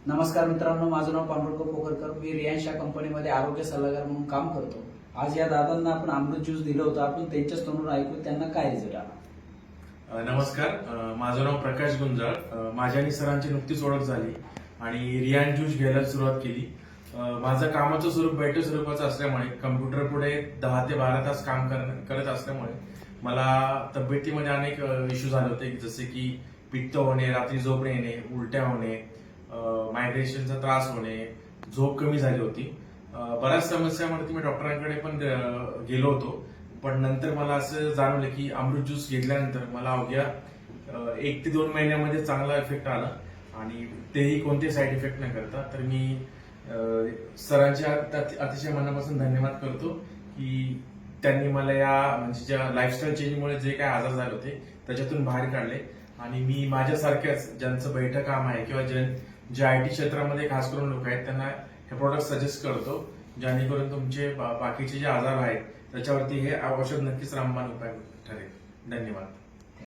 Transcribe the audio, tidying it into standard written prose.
नमस्कार मित्रांनो, माझं नाव पांडुरंग पोखरकर. मी रियांश या कंपनीमध्ये आरोग्य सल्लागार म्हणून काम करतो. आज या दादांना आपण अमृत ज्यूस दिलं होतं. आपण त्यांच्याच तोंडून ऐकू त्यांना काय रिझल्ट आला. नमस्कार, माझं नाव प्रकाश गुंजाळ. माझ्या आणि सरांची नुकतीच ओळख झाली आणि रियान ज्यूस घ्यायला सुरुवात केली. माझं कामाचं स्वरूप बैठक स्वरूपाचं असल्यामुळे कम्प्युटर पुढे 10 ते 12 तास काम करत असल्यामुळे मला तब्येतीमध्ये अनेक इश्यू झाले होते, जसे की पित्त होणे, रात्री झोप न येणे, उलट्या होणे, मायग्रेशनचा त्रास होणे, झोप कमी झाली होती. बऱ्याच समस्यामुळे मी डॉक्टरांकडे पण गेलो होतो. पण नंतर मला असं जाणवलं की अमृत ज्यूस घेतल्यानंतर मला अवघ्या 1 ते 2 महिन्यामध्ये चांगला इफेक्ट आला आणि तेही कोणते साईड इफेक्ट न करता. तर मी सरांचे अतिशय मनापासून धन्यवाद करतो की त्यांनी मला या म्हणजे ज्या लाईफस्टाईल चेंजमुळे जे काय आजार झाले होते त्याच्यातून बाहेर काढले. आणि मी माझ्यासारख्याच ज्यांचं बैठक काम आहे किंवा जे IT क्षेत्रामध्ये खास करून लोक आहेत त्यांना हे प्रोडक्ट सजेस्ट करतो, जेणेकरून तुमचे बाकीचे जे आजार आहेत त्याच्यावरती हे औषध नक्कीच रामबाण उपाय ठरेल. धन्यवाद.